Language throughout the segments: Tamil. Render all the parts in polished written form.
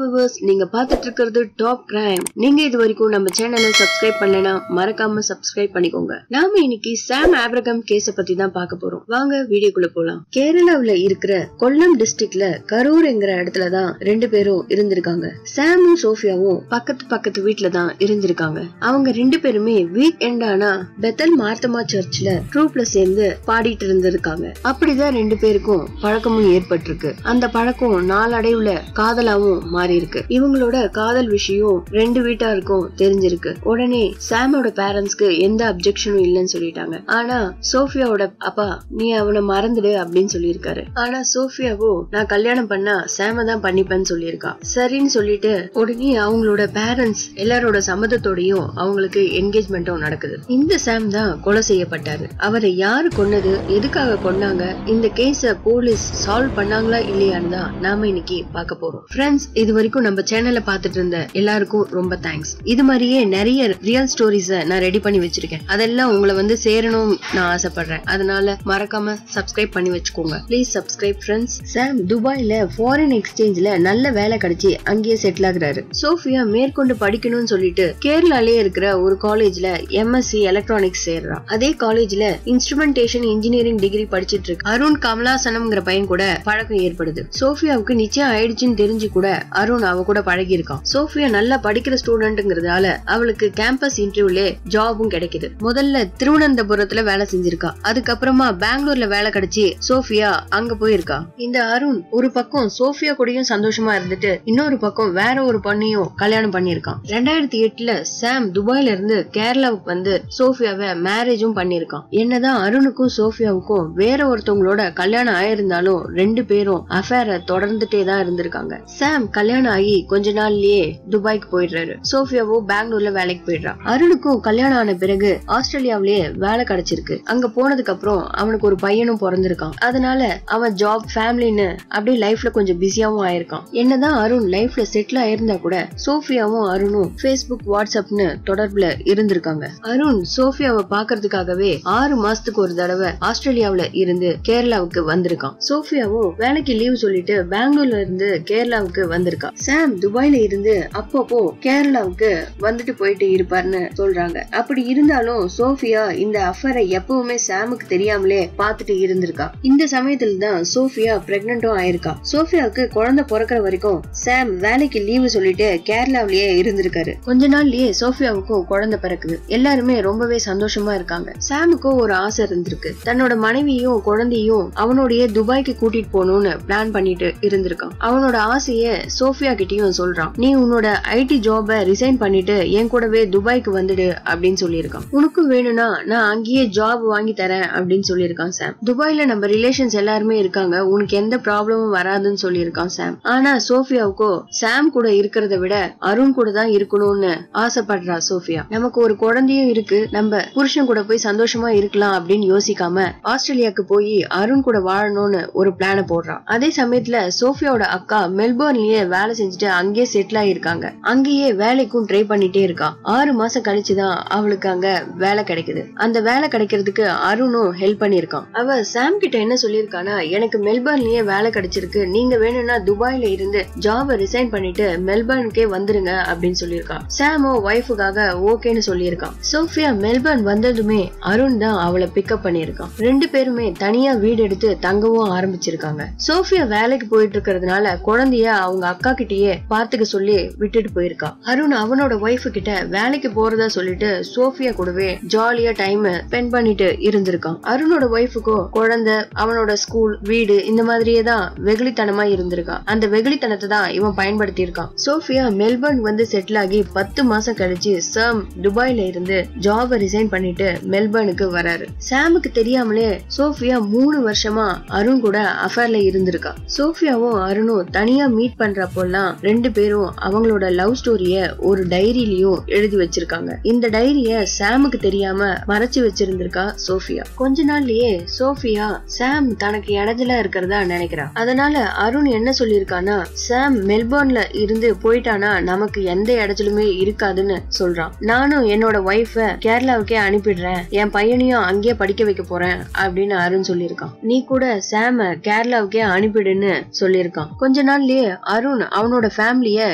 வியூவர்ஸ், நீங்க பாத்துட்டு இருக்கிறது டாப் கிரைம். நீங்க இது வரைக்கும் நம்ம சேனலை சப்ஸ்கிரைப் பண்ணலனா மறக்காம சப்ஸ்கிரைப் பண்ணிக்கோங்க. நாம இன்னைக்கு சாம் ஆப்ரகாம் கேஸ பத்தி தான் பார்க்க போறோம். வாங்க வீடியோக்குள்ள போலாம். கேரளாவுல இருக்கிற கொல்லம் டிஸ்ட்ரிக்ட்ல கரூர்ங்கிற இடத்துல தான் ரெண்டு பேரும் இருந்திருக்காங்க. சாமும் சோஃபியாவும் பக்கத்து வீட்டுல தான் இருந்திருக்காங்க. அவங்க ரெண்டு பேருமே வீக் எண்ட் ஆனா பெத்தல் மார்த்தமா சர்ச்ல ட்ரூப்ல சேர்ந்து பாடிட்டு இருந்திருக்காங்க. அப்படிதான் ரெண்டு பேருக்கும் பழக்கமும் ஏற்பட்டிருக்கு. அந்த பழக்கம் நாளடைவுல காதலாவும் மாறி இருக்கு. இவங்களோட காதல் விஷயம் ரெண்டு வீட்டாருக்கும் தெரிஞ்சிருக்கு. உடனே சாமோட பேரண்ட்ஸ்க்கு எந்த அப்செக்ஷனும் இல்லன்னு சொல்லிட்டாங்க. ஆனா சோஃபியாவோட அப்பா நீ அவனை மறந்துடு அப்படின்னு சொல்லியிருக்காரு. ஆனா சோஃபியாவோ நான் கல்யாணம் பண்ணா சாம தான் பண்ணிப்பேன்னு சொல்லியிருக்கா. சரின்னு சொல்லிட்டு உடனே அவங்களோட பேரண்ட்ஸ் எல்லாரோட சம்மதத்தோடையும் அவங்களுக்கு என்கேஜ்மெண்ட்டும் நடக்குது. இந்த சாம் தான் கொலை செய்யப்பட்டாரு. அவரை யாரு கொன்னது, எதுக்காக கொன்னாங்க, இந்த கேஸ போலீஸ் சால்வ் பண்ணாங்களா இல்லையான்னு தான் நாம இன்னைக்கு பார்க்க போறோம். ஃப்ரெண்ட்ஸ், இது வரைக்கும் நம்ம சேனலை பார்த்துட்டு இருந்த எல்லாருக்கும் ரொம்ப தேங்க்ஸ். இது மாதிரியே நிறைய ரியல் ஸ்டோரிஸ நான் ரெடி பண்ணி வச்சிருக்கேன். அதெல்லாம் உங்களை வந்து சேரணும் நான் ஆசைப்படுறேன். அதனால மறக்காம சப்ஸ்கிரைப் பண்ணி வச்சுக்கோங்க. Please subscribe friends. சாம் துபாயில ஃபாரின் எக்ஸ்சேஞ்ச்ல நல்ல வேலை கிடைச்சி அங்கேயே செட்டில் ஆகுறாரு. சோஃபியா மேற்கொண்டு படிக்கணும்னு சொல்லிட்டு கேரளாலே இருக்கிற ஒரு காலேஜ்ல எம்எஸ்சி எலக்ட்ரானிக்ஸ் சேர்றா. அதே காலேஜ்ல இன்ஸ்ட்ருமெண்டேஷன் இன்ஜினியரிங் டிகிரி படிச்சிட்டு இருக்கு. அருண் கமலாசனம்ங்கிற பையன் கூட பழக்கம் ஏற்படுது. சோஃபியாவுக்கு நிச்சயம் ஆயிடுச்சுன்னு தெரிஞ்சு கூட அருண் அவ கூட பழகி இருக்கான். சோஃபியா நல்லா படிக்கிற ஸ்டூடெண்ட்ங்கிறதால அவளுக்கு கேம்பஸ் இன்டர்வியூல ஜாபும் கிடைக்குது. முதல்ல திருவனந்தபுரத்துல வேலை செஞ்சிருக்கா. அதுக்கப்புறமா பெங்களூர்ல வேலை கிடைச்சி சோஃபியா அங்க போயிருக்கா. இந்த அருண் ஒரு பக்கம் சோஃபியா கூடயும் சந்தோஷமா இருந்துட்டு இன்னொரு பக்கம் வேற ஒரு பொண்ணையும் கல்யாணம் பண்ணிருக்கான். 2008 சாம் துபாயில இருந்து கேரளாவுக்கு வந்து சோஃபியாவை மேரேஜும் பண்ணிருக்கான். என்னதான் அருணுக்கும் சோஃபியாவுக்கும் வேற ஒருத்தவங்களோட கல்யாணம் ஆயிருந்தாலும் ரெண்டு பேரும் அஃபேரை தொடர்ந்துட்டே தான் இருந்திருக்காங்க. சாம் கல்யாணம் ஆகி கொஞ்ச நாள்லயே துபாய்க்கு போயிடுறாரு. சோஃபியாவோ பெங்களூர்ல வேலைக்கு போயிடுறா. அருணுக்கும் கல்யாணம் ஆன பிறகு ஆஸ்திரேலியாவிலேயே வேலை கிடைச்சிருக்கு. அங்க போனதுக்கு அப்புறம் அவனுக்கு ஒரு பையனும் பிறந்திருக்கான். அதனால அவன் ஜாப் ஃபேமிலின்னு அப்படியே லைஃப்ல கொஞ்சம் பிஸியாவும் ஆயிருக்கான். என்னதான் அருண் லைஃப்ல செட்டில் ஆயிருந்தா கூட சோஃபியாவும் அருணும் ஃபேஸ்புக் வாட்ஸ்அப்னு தொடர்புல இருந்திருக்காங்க. அருண் சோஃபியாவை பாக்குறதுக்காகவே 6 மாசத்துக்கு ஒரு தடவை ஆஸ்திரேலியாவில இருந்து கேரளாவுக்கு வந்திருக்கான். சோஃபியாவும் வேலைக்கு லீவ் சொல்லிட்டு பெங்களூர்ல இருந்து கேரளாவுக்கு வந்திருக்கா. சாம் துபாயில இருந்து அப்பப்போ கேரளாவுக்கு வந்துட்டு போயிட்டு இருப்பாருன்னு சொல்றாங்க. அப்படி இருந்தாலும் சோஃபியா இந்த அஃபரை எப்பவுமே சாமுக்கு தெரியாமலே பாத்துட்டு இருந்திருக்கா. இந்த சமயத்துல தான் சோஃபியா பிரெக்னன்டும் ஆயிருக்கா. சோஃபியாவுக்கு குழந்தை பிறக்கிற வரைக்கும் சாம் வேலைக்கு லீவு சொல்லிட்டு கேரளாவிலேயே இருந்திருக்காரு. கொஞ்ச நாள்லயே சோஃபியாவுக்கும் குழந்தை பிறக்குது. எல்லாருமே ரொம்பவே சந்தோஷமா இருக்காங்க. சாமுக்கும் ஒரு ஆசை இருந்திருக்கு. தன்னோட மனைவியும் குழந்தையும் அவனுடைய துபாய்க்கு கூட்டிட்டு போகணும்னு பிளான் பண்ணிட்டு இருந்திருக்கான். அவனோட ஆசைய சோஃபியா கிட்டயும் சொல்றான். நீ உன்னோட ஐடி ஜாப ரிசைன் பண்ணிட்டு என் கூடவே துபாய்க்கு வந்துடு அப்படின்னு சொல்லியிருக்கான். உனக்கும் வேணும்னா நான் அங்கேயே ஜாப் வாங்கி தரேன் அப்படின்னு சொல்லியிருக்கான் சாம். துபாயில நம்ம ரிலேஷன்ஸ் எல்லாருமே இருக்காங்க, உனக்கு எந்த ப்ராப்ளமும் வராதுன்னு சொல்லியிருக்கான் சாம். ஆனா சோஃபியாவுக்கோ சாம் கூட இருக்கிறத விட அருண் கூட தான் இருக்கணும்னு ஆசைப்படுறா சோஃபியா. நமக்கு ஒரு குழந்தையும் இருக்கு, நம்ம புருஷன் கூட போய் சந்தோஷமா இருக்கலாம் அப்படின்னு யோசிக்காம ஆஸ்திரேலியாக்கு போய் அருண் கூட வாழணும்னு ஒரு பிளான போடுறான். அதே சமயத்துல சோஃபியாவோட அக்கா மெல்போர்ன்லயே வேலை செஞ்சுட்டு அங்கேயே செட்டில் ஆயிருக்காங்க. அங்கேயே வேலைக்கும் ட்ரை பண்ணிட்டே இருக்கா. 6 மாசம் கழிச்சுதான் அவளுக்கு அங்க வேலை கிடைக்குது. அந்த வேலை கிடைக்கிறதுக்கு அருணும் ஹெல்ப் பண்ணிருக்கான். அவ சாம் கிட்ட என்ன சொல்லிருக்கானா, எனக்கு மெல்போர்ன்லயே வேலை கிடைச்சிருக்கு, நீங்க வேணும்னா துபாயில இருந்து ஜாப ரிசைன் பண்ணிட்டு மெல்போர்னுக்கே வந்துருங்க அப்படின்னு சொல்லிருக்கான். சாமோ வைஃபுக்காக ஓகேன்னு சொல்லியிருக்கான். சோஃபியா மெல்போர்ன் வந்ததுமே அருண் தான் அவளை பிக்கப் பண்ணிருக்கான். ரெண்டு பேருமே தனியா வீடு எடுத்து தங்கவும் ஆரம்பிச்சிருக்காங்க. சோஃபியா வேலைக்கு போயிட்டு இருக்கிறதுனால குழந்தைய அவங்க அக்கா கிட்டயே பாத்துக்க சொல்லி விட்டுட்டு போயிருக்கா. அருண் அவனோட ஒய்ஃபு கிட்ட வேலைக்கு போறதா சொல்லிட்டு சோஃபியா கூடவே ஜாலியா டைம் ஸ்பெண்ட் பண்ணிட்டு இருந்திருக்கான். அருணோட ஒய்ஃபுக்கோ குழந்தை, அவனோட ஸ்கூல், வீடு இந்த மாதிரியே தான் வெகுளித்தனமா இருந்திருக்கா. அந்த வெகுளித்தனத்தை தான் இவன் பயன்படுத்தி இருக்கான். சோஃபியா மெல்பர்ன் வந்து செட்டில் ஆகி 10 மாசம் கழிச்சு சாம் துபாயில இருந்து ஜாப ரிசைன் பண்ணிட்டு மெல்பர்னுக்கு வராரு. சாமுக்கு தெரியாமலே சோஃபியா 3 வருஷமா அருண் கூட அஃபேர்ல இருந்திருக்கா. சோஃபியாவும் அருணும் தனியா மீட் பண்றப்போலாம் ரெண்டு பேரும் அவங்களோட லவ் ஸ்டோரிய ஒரு டைரியிலயும் எழுதி வச்சிருக்காங்க. இந்த டைரிய சாமுக்கு தெரியாம மறைச்சு வச்சிருந்திருக்கா சோஃபியா. கொஞ்ச நாள்லயே சோஃபியா சாம் தனக்கு இடைஞ்சலா இருக்கிறதா நினைக்கிறா. அதனால அருண் என்ன சொல்லிருக்கானா, சாம் மெல்போர்ன்ல இருந்து போயிட்டானா நமக்கு எந்த இடைஞ்சலுமே இருக்காதுன்னு சொல்றான். நானும் என்னோட ஒய்ஃப கேரளாவுக்கே அனுப்பிடுறேன், என் பையனையும் அங்கேயே படிக்க வைக்க போறேன் அப்படின்னு அருண் சொல்லிருக்கான். நீ கூட சாம கேரளாவுக்கே அனுப்பிடுன்னு சொல்லிருக்கான். கொஞ்ச நாள்லயே அருண் அருண் அவனோட ஃபேமிலிய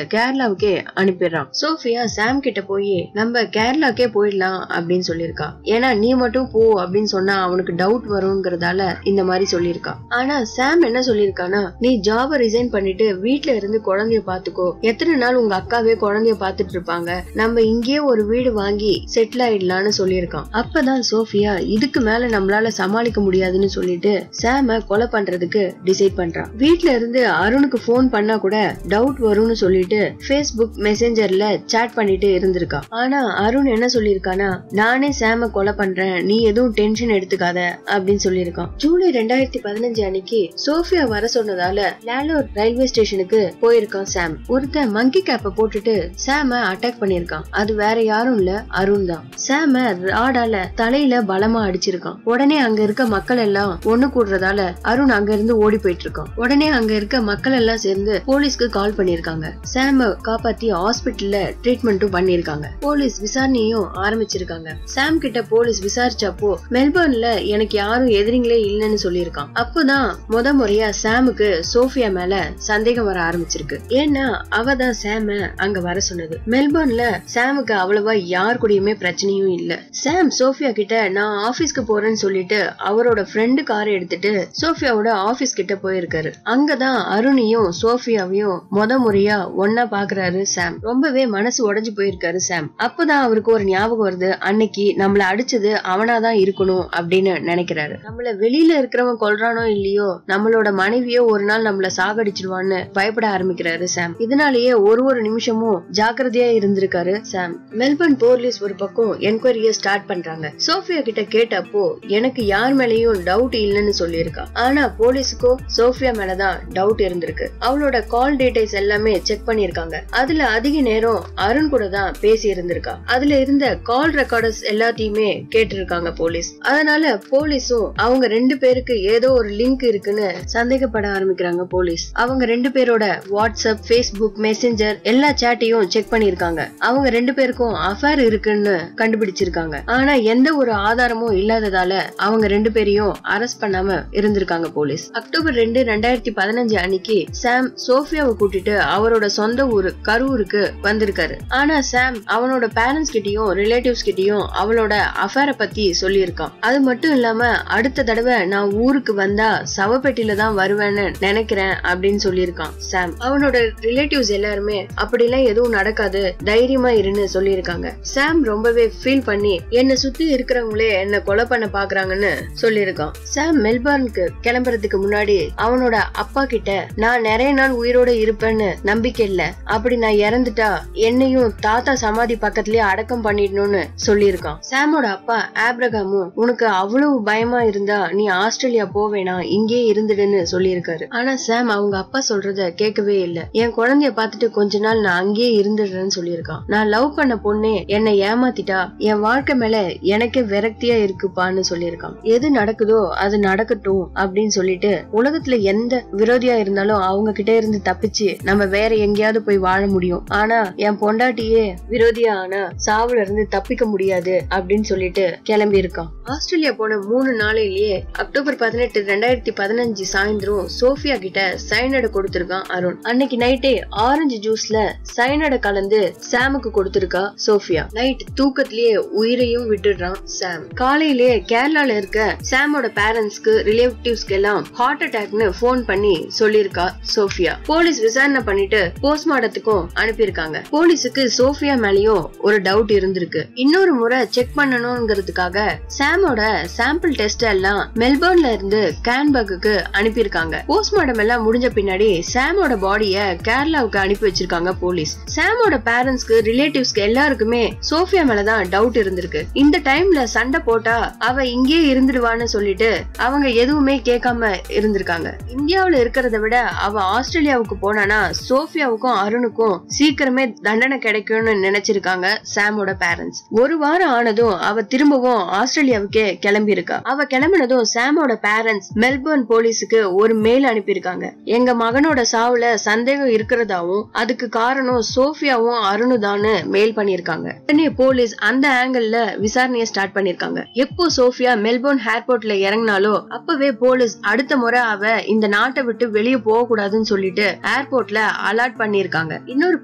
கேரளாவுக்கே அனுப்பிடுறான். சோஃபியா சாம் கிட்ட போய் நம்ம கேரளாக்கே போயிடலாம் அப்படின்னு சொல்லிருக்கா. ஏன்னா நீ மட்டும் போ அப்படின்னு சொன்னா அவனுக்கு டவுட் வரும்ங்கறதால இந்த மாதிரி சொல்லிருக்கா. ஆனா சாம் என்ன சொல்லிருக்கானா, நீ ஜாப ரிசைன் பண்ணிட்டு வீட்டுல இருந்து குழந்தைய பாத்துக்கோ, எத்தனை நாள் உங்க அக்காவே குழந்தைய பாத்துட்டு இருப்பாங்க, நம்ம இங்கேயே ஒரு வீடு வாங்கி செட்டில் ஆயிடலாம்னு சொல்லிருக்கான். அப்பதான் சோஃபியா இதுக்கு மேல நம்மளால சமாளிக்க முடியாதுன்னு சொல்லிட்டு சாம கொலை பண்றதுக்கு டிசைட் பண்றான். வீட்டுல இருந்து அருணுக்கு போன் பண்ணா கூட டவுட் வரும்னு சொல்லிட்டு Facebook மெசேஞ்சர்ல சாட் பண்ணிட்டு இருந்திருக்கா. ஆனா அருண் என்ன சொல்லிருக்கானா, நானே சாம கொலை பண்றேன், நீ எதுவும் டென்ஷன் எடுத்துக்காத அப்படின்னு சொல்லிருக்கான். ஜூலை 2015 அன்னைக்கு சோஃபியா வர சொன்னதால லாலோர் ரயில்வே ஸ்டேஷனுக்கு போயிருக்கான் சாம். ஒருத்தன் மங்கி கேப்ப போட்டுட்டு சாம அட்டாக் பண்ணிருக்கான். அது வேற யாரும் இல்ல, அருண் தான். சாம ராடால தலையில பலமா அடிச்சிருக்கான். உடனே அங்க இருக்க மக்கள் எல்லாம் ஒண்ணு கூடுறதால அருண் அங்க இருந்து ஓடி போயிட்டு இருக்கான். உடனே அங்க இருக்க மக்கள் எல்லாம் சேர்ந்து போலீஸ்க்கு கால் பண்ணிருக்காங்க. சாம காப்பாத்தி ஹாஸ்பிட்டல்ல ட்ரீட்மெண்ட்டும் பண்ணிருக்காங்க. போலீஸ் விசாரணையும் ஆரம்பிச்சிருக்காங்க. சாம் கிட்ட போலீஸ் விசாரிச்சப்போ மெல்பர்ன்ல எனக்கு யாரும் எதிரிங்களே இல்லன்னு சொல்லிருக்கான். அப்பதான் முறையா சாமுக்கு சோஃபியா மேல சந்தேகம் வர ஆரம்பிச்சிருக்கு. ஏன்னா அவதான் சாம அங்க வர சொன்னது. மெல்பர்ன்ல சாமுக்கு அவ்வளவா யார் கூடயுமே பிரச்சனையும் இல்ல. சாம் சோஃபியா கிட்ட நான் ஆபீஸ்க்கு போறேன்னு சொல்லிட்டு அவரோட ஃப்ரெண்டு காரை எடுத்துட்டு சோஃபியாவோட ஆபீஸ் கிட்ட போயிருக்காரு. அங்கதான் அருணையும் சோஃபியாவையும் முறையா ஒன்னா பாக்குறாரு சாம். ரொம்பவே மனசு உடைஞ்சு போயிருக்காரு சாம். அப்பதான் அவருக்கு ஒரு ஞாபகம் வருது, அன்னைக்கு நம்மள அடிச்சது அவனாதான் இருக்கணும் அப்படின்னு நினைக்கிறாரு. நம்மள வெளியில இருக்கிறவன் கொல்றானோ இல்லையோ, நம்மளோட மனைவியோ ஒரு நாள் நம்மள சாகடிச்சிடுவான்னு பயப்பட ஆரம்பிக்கிறாரு சாம். இதனாலேயே ஒரு நிமிஷமும் ஜாக்கிரதையா இருந்திருக்காரு சாம். மெல்பர்ன் போலீஸ் ஒரு பக்கம் என்கொயரிய ஸ்டார்ட் பண்றாங்க. சோஃபியா கிட்ட கேட்டப்போ எனக்கு யார் மேலயும் டவுட் இல்லன்னு சொல்லியிருக்கா. ஆனா போலீஸுக்கோ சோஃபியா மேலதான் டவுட் இருந்திருக்கு. அவளோட கால் டீடைல்ஸ் எல்லாமே செக் பண்ணிருக்காங்க. அதுல அதிக நேரம் அருண் கூட தான் பேசி இருந்திருக்கா. அதுல இருந்த கால் ரெக்கார்டர்ஸ் எல்லாத்தையுமே கேட்டிருக்காங்க போலீஸ். அதனால போலீஸும் அவங்க ரெண்டு பேருக்கு ஏதோ ஒரு லிங்க் இருக்குன்னு சந்தேகப்பட ஆரம்பிக்கிறாங்க போலீஸ். அவங்க ரெண்டு பேரோட வாட்ஸ்அப், Facebook மெசேஞ்சர் எல்லா சாட்டையும் செக் பண்ணிருக்காங்க. அவங்க ரெண்டு பேருக்கும் அஃபேர் இருக்குன்னு கண்டுபிடிச்சிருக்காங்க. ஆனா எந்த ஒரு ஆதாரமும் இல்லாததால அவங்க ரெண்டு பேரையும் அரெஸ்ட் பண்ணாம இருந்திருக்காங்க போலீஸ். அக்டோபர் 2, 2015 அன்னைக்கு சாம் சோஃபியாவை கூட்டிட்டு அவரோட சொந்த ஊரு கரூருக்கு வந்திருக்காரு. ஆனா சாம் அவனோட பேரண்ட்ஸ் கிட்டயும் ரிலேட்டிவ்ஸ் கிட்டயும் அவளோட அஃபேர பத்தி சொல்லியிருக்கான். அது மட்டும் இல்லாம அடுத்த தடவை நான் ஊருக்கு வந்தா சவப்பெட்டில தான் வருவேன்னு நினைக்கிறேன் அப்படின்னு சொல்லியிருக்கான் சாம். அவனோட ரிலேட்டிவ்ஸ் எல்லாருமே அப்படிலாம் எதுவும் நடக்காது, தைரியமா இருன்னு சொல்லியிருக்காங்க. சாம் ரொம்பவே ஃபீல் பண்ணி என்ன சுத்தி இருக்கிறவங்களே என்ன கொலை பண்ண பாக்குறாங்கன்னு சொல்லியிருக்கான். சாம் மெல்பர்னுக்கு கிளம்புறதுக்கு முன்னாடி அவனோட அப்பா கிட்ட நான் நிறைய நாள் உயிரோட இருப்பேன்னு நம்பிக்கை இல்ல, அப்படி நான் இறந்துட்டா என்னையும் தாத்தா சமாதி பக்கத்திலேயே அடக்கம் பண்ணிடணும்னு சொல்லியிருக்கான். சாமோட அப்பா ஆப்ரகாமும் உனக்கு அவ்வளவு பயமா இருந்தா நீ ஆஸ்திரேலியா போவேனா, இங்கே இருந்துடுன்னு சொல்லியிருக்காரு. ஆனா சாம் அவங்க அப்பா சொல்றத கேட்கவே இல்ல. என் குழந்தைய பாத்துட்டு கொஞ்ச நாள் நான் அங்கேயே இருந்துடுறேன்னு சொல்லியிருக்கான். நான் லவ் பண்ண பொண்ணே என்னை ஏமாத்திட்டா என் வாழ்க்கை மேல எனக்கே விரக்தியா இருக்குப்பான்னு சொல்லியிருக்கான். எது நடக்குதோ அது நடக்கட்டும் அப்படின்னு சொல்லிட்டு உலகத்துல எந்த விரோதியா இருந்தாலும் அவங்க கிட்ட இருந்து தப்பிச்சு நம்ம வேற எங்கேயாவது போய் வாழ முடியும். ஆனா என் பொண்டாட்டியே விரோதியா ஆனா சாவுல இருந்து தப்பிக்க முடியாது அப்படின்னு சொல்லிட்டு கிளம்பி இருக்கான். ஆஸ்திரேலியா போன 3 நாளையிலேயே அக்டோபர் 18, 2015 சாயந்தரம் சோஃபியா கிட்ட சைனடை கொடுத்திருக்கான் அருண். அன்னைக்கு நைட்டே ஆரஞ்சு ஜூஸ்ல சைனடை கலந்து சாமுக்கு கொடுத்திருக்கா சோஃபியா. நைட் தூக்கத்திலேயே உயிரையும் விட்டுடுறான் சாம். காலையிலேயே கேரளால இருக்க சாமோட பேரண்ட்ஸ்க்கு ரிலேட்டிவ்ஸ்க்கு எல்லாம் ஹார்ட் அட்டாக்னு போன் பண்ணி சொல்லிருக்கா சோஃபியா. போலீஸ் விசாரணை பண்ணிட்டு போஸ்ட்மார்ட்டத்துக்கும் அனுப்பியிருக்காங்க. போலீஸுக்கு சோஃபியா மேலயும் ஒரு டவுட் இருந்திருக்கு. இன்னொரு முறை செக் பண்ணணும்ங்கிறதுக்காக சாமோட சாம்பிள் டெஸ்ட் எல்லாம் மெல்பர்ன்ல இருந்து கேன்பர்க்கு அனுப்பியிருக்காங்க. போஸ்ட்மார்ட்டம் எல்லாம் முடிஞ்ச பின்னாடி சாமோட பாடிய கேரளாவுக்கு அனுப்பி வச்சிருக்காங்க போலீஸ். சாமோட பேரண்ட்ஸ்க்கு ரிலேட்டிவ்ஸ்க்கு எல்லாருக்குமே சோஃபியா மேலதான் டவுட் இருந்திருக்கு. இந்த டைம்ல சண்டை போட்டா அவ இங்கே இருந்துடுவான்னு சொல்லிட்டு அவங்க எதுவுமே கேட்காம இருந்திருக்காங்க. இந்தியாவுல இருக்கிறத விட அவ ஆஸ்திரேலியாவுக்கு போனானா சோஃபியாவுக்கும் அருணுக்கும் சீக்கிரமே தண்டனை கிடைக்கும்னு நினைச்சிருக்காங்க சாமோட பேரண்ட்ஸ். ஒரு வாரம் ஆனதும் அவ திரும்பவும் ஆஸ்திரேலியாவுக்கே கிளம்பி இருக்கா. அவ கிளம்பினதும் சாமோட பேரண்ட்ஸ் மெல்பர்ன் போலீஸுக்கு ஒரு மெயில் அனுப்பியிருக்காங்க. எங்க மகனோட சாவுல சந்தேகம் இருக்கிறதாவும் அதுக்கு காரணம் சோஃபியாவும் அருணுதான்னு மெயில் பண்ணிருக்காங்க. உடனே போலீஸ் அந்த ஆங்கிள் விசாரணையை ஸ்டார்ட் பண்ணிருக்காங்க. எப்போ சோஃபியா மெல்பர்ன் ஏர்போர்ட்ல இறங்கினாலோ அப்பவே போலீஸ் அடுத்த முறை அவ இந்த நாட்டை விட்டு வெளியே போக கூடாதுன்னு சொல்லிட்டு ஏர்போர்ட்ல அலர்ட் பண்ணிருக்காங்க. இன்னொரு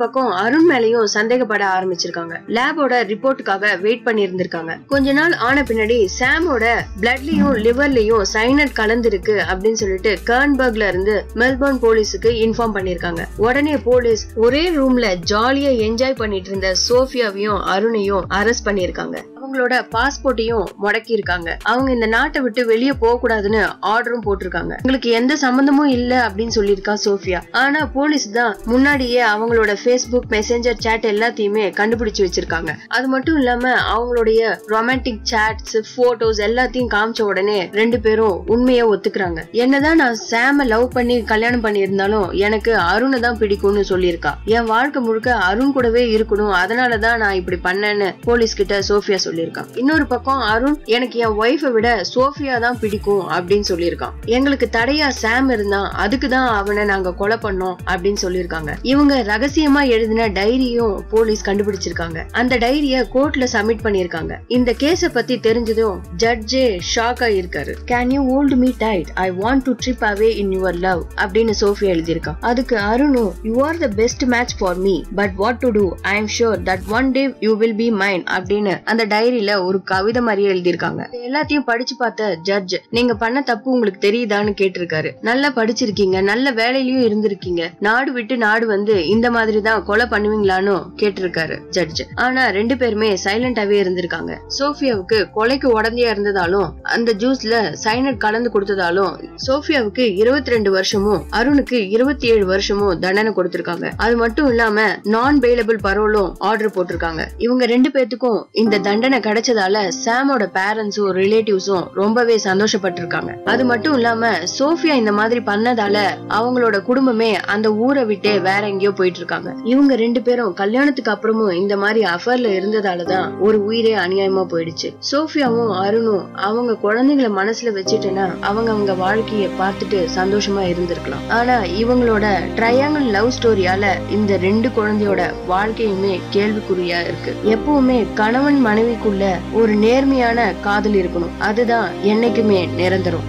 பக்கம் அருண் மேலயும் சந்தேகப்பட ஆரம்பிச்சிருக்காங்க. லேபோட ரிப்போர்ட்டுக்காக வெயிட் பண்ணி இருந்திருக்காங்க. கொஞ்ச நாள் ஆன பின்னாடி சாமோட பிளட்லயும் லிவர்லயும் சைனட் கலந்துருக்கு அப்படின்னு சொல்லிட்டு கர்ன்பர்க்ல இருந்து மெல்பர்ன் போலீஸுக்கு இன்ஃபார்ம் பண்ணிருக்காங்க. உடனே போலீஸ் ஒரே ரூம்ல ஜாலியா என்ஜாய் பண்ணிட்டு இருந்த சோஃபியாவையும் அருணையும் அரெஸ்ட் பண்ணிருக்காங்க. அவங்களோட பாஸ்போர்ட்டையும் முடக்கி இருக்காங்க. அவங்க இந்த நாட்டை விட்டு வெளியே போக கூடாதுன்னு ஆர்டரும் போட்டிருக்காங்க. உங்களுக்கு எந்த சம்பந்தமும் இல்ல அப்படின்னு சொல்லியிருக்கா சோஃபியா. ஆனா போலீஸ் தான் முன்னாடியே அவங்களோட பேஸ்புக் மெசேஞ்சர் சாட் எல்லாத்தையுமே கண்டுபிடிச்சு வச்சிருக்காங்க. அது மட்டும் இல்லாம அவங்களுடைய ரொமான்டிக் சாட்ஸ் போட்டோஸ் எல்லாத்தையும் காமிச்ச உடனே ரெண்டு பேரும் உண்மையா ஒத்துக்கிறாங்க. என்னதான் நான் சாம லவ் பண்ணி கல்யாணம் பண்ணி இருந்தாலும் எனக்கு அருணை தான் பிடிக்கும்னு சொல்லியிருக்கா. என் வாழ்க்கை முழுக்க அருண் கூடவே இருக்கணும், அதனாலதான் நான் இப்படி பண்ணேன்னு போலீஸ் கிட்ட சோஃபியா சொல்லியிருக்கான். இன்னொரு பக்கம் அருண் எனக்கு என் ஒய்ஃபை விட சோஃபியா தான் பிடிக்கும் அப்படின்னு சொல்லியிருக்கான். எங்களுக்கு தடையா சாம் இருந்தான், அதுக்குதான் அவனை நாங்க கொலை பண்ணோம் அப்படின்னு சொல்லியிருக்காங்க. இவங்க ரகசியமா எழுதின டைரியும் போலீஸ் கண்டுபிடிச்சிருக்காங்க. அந்த டைரிய கோர்ட்ல சப்மிட் பண்ணிருக்காங்க. இந்த கேஸ பத்தி தெரிஞ்சதும் ஜட்ஜே ஷாக் ஆயிருக்காரு. Can you hold me tight, I want to trip away in your love அப்படின்னு சோஃபியா எழுதியிருக்கான். அதுக்கு அருணும் you are the best match for me, but what to do, I am sure that one day you will be mine அப்படின்னு அந்த டைரியில ஒரு கவிதை மாதிரியே எழுதியிருக்காங்க. எல்லாத்தையும் படிச்சு பார்த்த ஜட்ஜ் நீங்க பண்ண தப்பு உங்களுக்கு தெரியுதான்னு கேட்டிருக்காரு. நல்லா படிச்சிருக்கீங்க, நல்ல வேலையிலயும் இருந்திருக்கீங்க, நாடு விட்டு நாடு வந்து இந்த மாதிரி தான் கொலை பண்ணுவீங்களான்னு கேட்டிருக்காரு ஜட்ஜ். ஆனா ரெண்டு பேருமே சைலண்டாவே இருந்திருக்காங்க. சோஃபியாவுக்கு கொலைக்கு உடந்தையா இருந்ததாலும் அந்த ஜூஸ்ல சைனட் கலந்து கொடுத்ததாலும் சோஃபியாவுக்கு 22 வருஷமும் அருணுக்கு 27 வருஷமும் தண்டனை கொடுத்திருக்காங்க. அது மட்டும் இல்லாம நான் பெயிலபிள் பரோலும் ஆர்டர் போட்டிருக்காங்க. இவங்க ரெண்டு பேத்துக்கும் இந்த தண்டனை கிடைச்சதால சாமோட பேரண்ட்ஸும் ரிலேட்டிவ்ஸும் ரொம்பவே சந்தோஷப்பட்டிருக்காங்க. அது மட்டும் இல்லாம சோஃபியா இந்த மாதிரி பண்ணதால அவங்களோட குடும்பமே அந்த ஊரை விட்டே வேற எங்கேயோ போயிட்டு இருக்காங்க. இவங்க ரெண்டு பேரும் கல்யாணத்துக்கு அப்புறமும் இந்த மாதிரி அஃபர்ல இருந்ததாலதான் ஒரு உயிரே அநியாயமா போயிடுச்சு. சோஃபியாவும் அருணும் அவங்க குழந்தைங்களை மனசுல வச்சுட்டேன்னா அவங்க வாழ்க்கைய பார்த்துட்டு சந்தோஷமா இருந்திருக்கலாம். ஆனா இவங்களோட ட்ரையாங்கிள் லவ் ஸ்டோரியால இந்த ரெண்டு குழந்தையோட வாழ்க்கையுமே கேள்விக்குறியா இருக்கு. எப்பவுமே கணவன் மனைவிக்குள்ள ஒரு நேர்மையான காதல் இருக்கணும், அதுதான் என்னைக்குமே நிரந்தரம்.